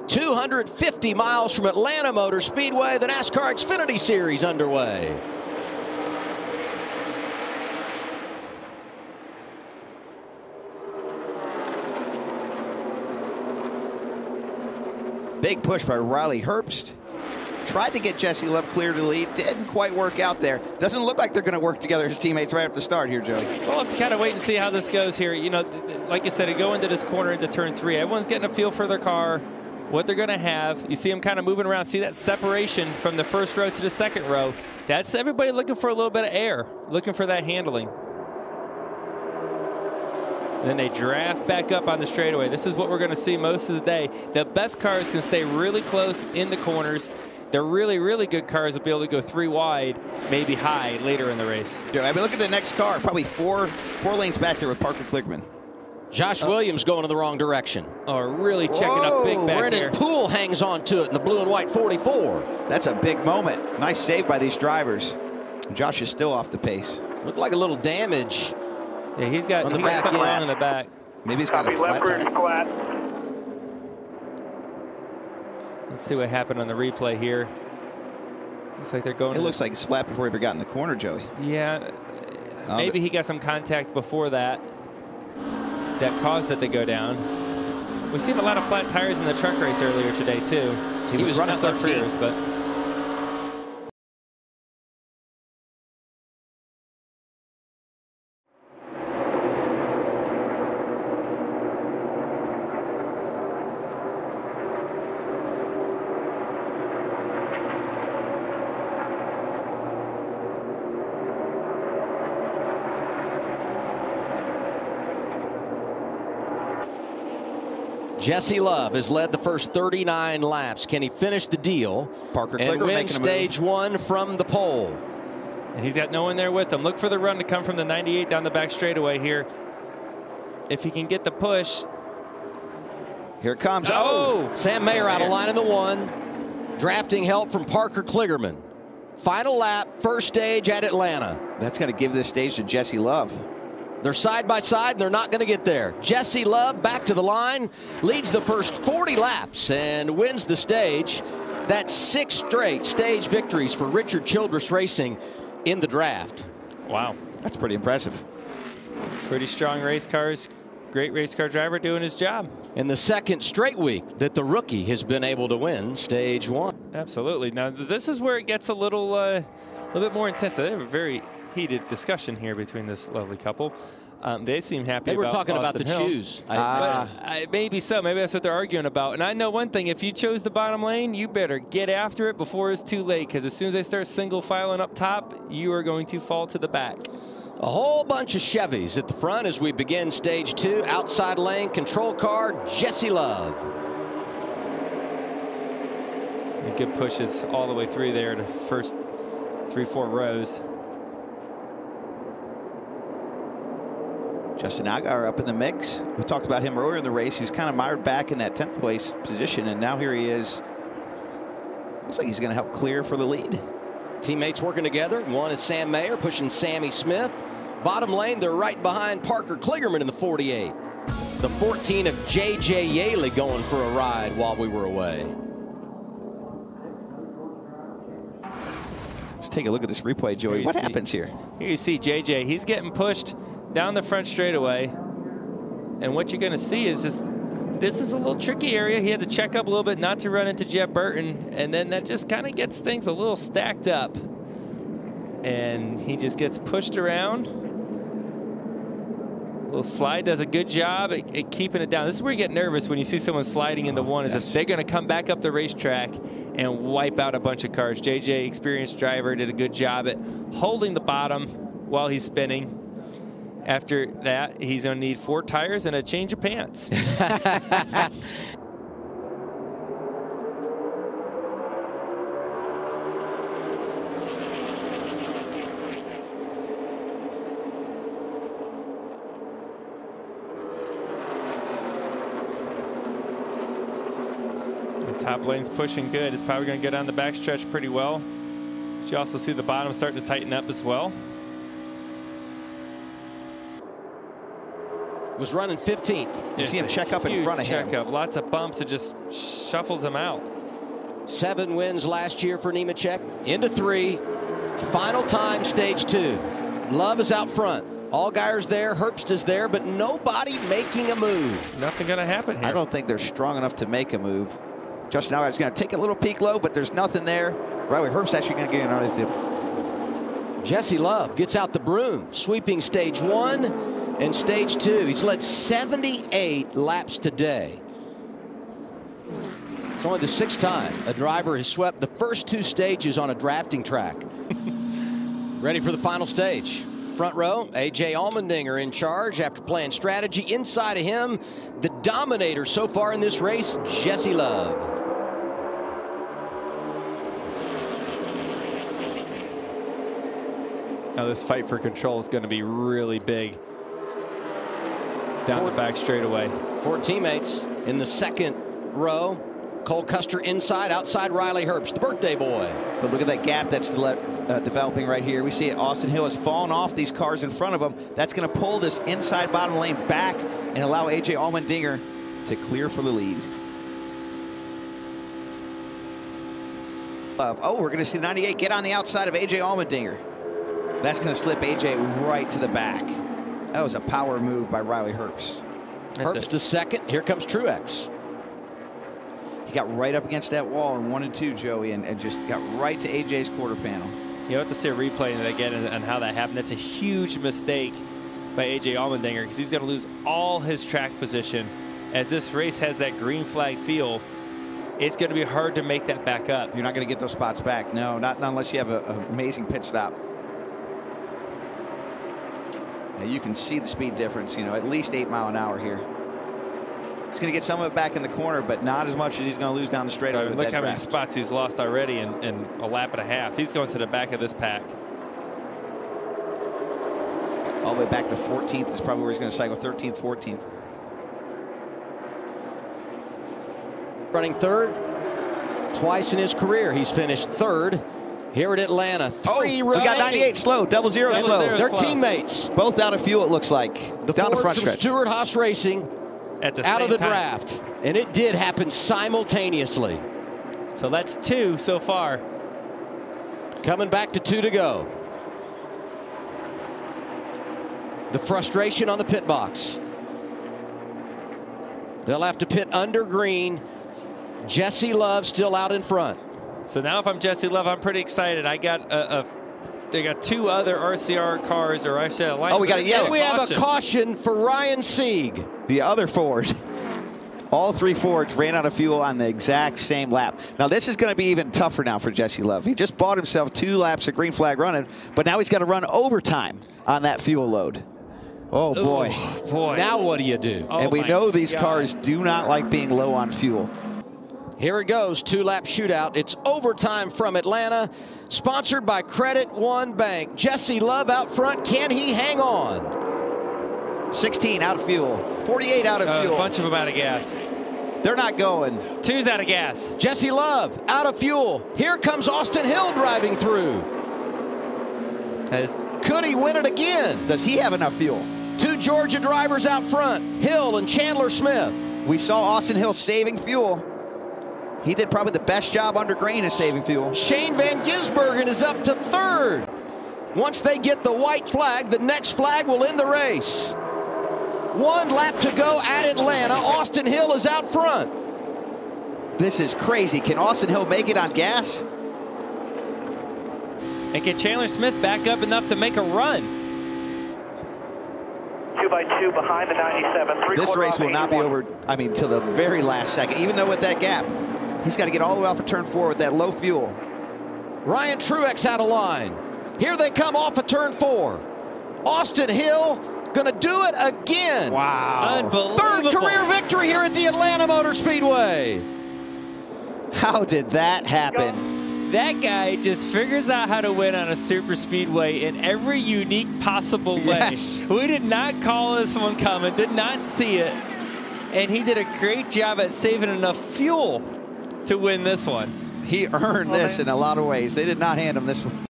250 miles from Atlanta Motor Speedway, the NASCAR Xfinity Series underway. Big push by Riley Herbst. Tried to get Jesse Love clear to the lead. Didn't quite work out there. Doesn't look like they're going to work together as teammates right at the start here, Joey. Well, we'll have to kind of wait and see how this goes here. You know, like I said, go into this corner into turn 3. Everyone's getting a feel for their car, what they're going to have. You see them kind of moving around. See that separation from the first row to the second row. That's everybody looking for a little bit of air, looking for that handling. And then they draft back up on the straightaway. This is what we're going to see most of the day. The best cars can stay really close in the corners. The really, really good cars will be able to go 3 wide, maybe high later in the race. I mean, look at the next car, probably four lanes back there with Parker Kligerman. Josh Williams going in the wrong direction. Oh, really checking up big back Brennan there. Poole hangs on to it in the blue and white 44. That's a big moment. Nice save by these drivers. Josh is still off the pace. Looked like a little damage. Yeah, he's got something wrong in the back. Maybe he's got a flat tire. Let's see what happened on the replay here. Looks like they're going. It looks like it's flat before he ever got in the corner, Joey. Yeah, maybe he got some contact before that caused it to go down. We've seen a lot of flat tires in the truck race earlier today too. He was running 13th, but. Jesse Love has led the first 39 laps. Can he finish the deal Parker and win stage 1 from the pole? And he's got no one there with him. Look for the run to come from the 98 down the back straightaway here. If he can get the push. Here it comes. Oh! Sam Mayer out of line in the 1. Drafting help from Parker Kligerman. Final lap, first stage at Atlanta. That's going to give this stage to Jesse Love. They're side by side, and they're not going to get there. Jesse Love back to the line, leads the first 40 laps and wins the stage. That's 6 straight stage victories for Richard Childress Racing in the draft. Wow. That's pretty impressive. Pretty strong race cars. Great race car driver doing his job. In the second straight week that the rookie has been able to win stage 1. Absolutely. Now, this is where it gets a little bit more intense. They have a very heated discussion here between this lovely couple. They seem happy. They were about talking about the Hill. shoes. Maybe so. Maybe that's what they're arguing about. And I know one thing: if you chose the bottom lane, you better get after it before it's too late. Because as soon as they start single filing up top, you are going to fall to the back. A whole bunch of Chevys at the front as we begin stage 2. Outside lane control car, Jesse Love. And good pushes all the way through there to first 3-4 rows. Justin Allgaier up in the mix. We talked about him earlier in the race. He was kind of mired back in that 10th place position, and now here he is. Looks like he's going to help clear for the lead. Teammates working together. One is Sam Mayer pushing Sammy Smith. Bottom lane, they're right behind Parker Kligerman in the 48. The 14 of J.J. Yaley going for a ride while we were away. Let's take a look at this replay, Joey. What happens here? Here you see J.J. He's getting pushed down the front straightaway. And what you're going to see is just, this is a little tricky area. He had to check up a little bit not to run into Jeff Burton. And then that just kind of gets things a little stacked up. And he just gets pushed around. Little slide does a good job at keeping it down. This is where you get nervous when you see someone sliding into one, is if they're going to come back up the racetrack and wipe out a bunch of cars. JJ, experienced driver, did a good job at holding the bottom while he's spinning. After that, he's going to need 4 tires and a change of pants. Top lane's pushing good. It's probably going to go down the backstretch pretty well. But you also see the bottom starting to tighten up as well. was running 15th. You see him check up in front of him. Check up. Lots of bumps. It just shuffles him out. 7 wins last year for Nemechek. Into 3. Final time, stage 2. Love is out front. Allgaier's there. Herbst is there, but nobody making a move. Nothing going to happen here. I don't think they're strong enough to make a move. Justin Allgaier's going to take a little peek low, but there's nothing there. Riley Herbst's actually going to get another thing. Jesse Love gets out the broom, sweeping stage 1 and stage 2. He's led 78 laps today. It's only the 6th time a driver has swept the first 2 stages on a drafting track. Ready for the final stage. Front row, A.J. Allmendinger in charge after playing strategy. Inside of him, the dominator so far in this race, Jesse Love. Now this fight for control is going to be really big. Down the back straightaway. 4 teammates in the 2nd row. Cole Custer inside, outside Riley Herbst, the birthday boy. But look at that gap that's developing right here. We see it. Austin Hill has fallen off these cars in front of him. That's going to pull this inside bottom lane back and allow A.J. Allmendinger to clear for the lead. Oh, we're going to see 98 get on the outside of A.J. Allmendinger. That's going to slip A.J. right to the back. That was a power move by Riley Herbst. Herbst is 2nd. Here comes Truex. He got right up against that wall in 1 and 2, Joey, and just got right to AJ's quarter panel. You have to see a replay again and how that happened. That's a huge mistake by A.J. Allmendinger because he's going to lose all his track position. As this race has that green flag feel, it's going to be hard to make that back up. You're not going to get those spots back. No, not unless you have an amazing pit stop. Now you can see the speed difference, you know, at least 8 mile an hour here. He's going to get some of it back in the corner, but not as much as he's going to lose down the straightaway. Look how many spots he's lost already in a lap and a half. He's going to the back of this pack. All the way back to 14th is probably where he's going to cycle, 13th, 14th. Running 3rd. Twice in his career, he's finished 3rd. Here at Atlanta, 3 we got 98 slow, 00 slow. They're teammates. Both out of fuel, it looks like. Down the front Fords from stretch. Stewart-Haas Racing. Out of the draft, and it did happen simultaneously. So that's 2 so far. Coming back to 2 to go. The frustration on the pit box. They'll have to pit under green. Jesse Love still out in front. So now if I'm Jesse Love, I'm pretty excited. I got they got 2 other RCR cars, or I should have. Oh, we got a yellow. We have a caution for Ryan Sieg. The other Ford. All 3 Fords ran out of fuel on the exact same lap. Now this is going to be even tougher now for Jesse Love. He just bought himself 2 laps of green flag running, but now he's got to run overtime on that fuel load. Oh boy. Ooh, boy. Now what do you do? Oh, and we know these cars do not like being low on fuel. Here it goes, 2-lap shootout. It's overtime from Atlanta, sponsored by Credit One Bank. Jesse Love out front. Can he hang on? 16 out of fuel, 48 out of fuel. A bunch of them out of gas. They're not going. 2's out of gas. Jesse Love out of fuel. Here comes Austin Hill driving through. Could he win it again? Does he have enough fuel? 2 Georgia drivers out front, Hill and Chandler Smith. We saw Austin Hill saving fuel. He did probably the best job under green of saving fuel. Shane Van Gisbergen is up to 3rd. Once they get the white flag, the next flag will end the race. 1 lap to go at Atlanta. Austin Hill is out front. This is crazy. Can Austin Hill make it on gas? And can Chandler Smith back up enough to make a run? 2 by 2 behind the 97. This race will not be over, I mean, till the very last second. Even though with that gap, he's got to get all the way off of turn 4 with that low fuel. Ryan Truex out of line. Here they come off of turn 4. Austin Hill gonna do it again. Wow. Unbelievable. 3rd career victory here at the Atlanta Motor Speedway. How did that happen? That guy just figures out how to win on a super speedway in every unique possible way. Yes. We did not call this one coming, did not see it. And he did a great job at saving enough fuel to win this one. He earned this in a lot of ways. They did not hand him this one.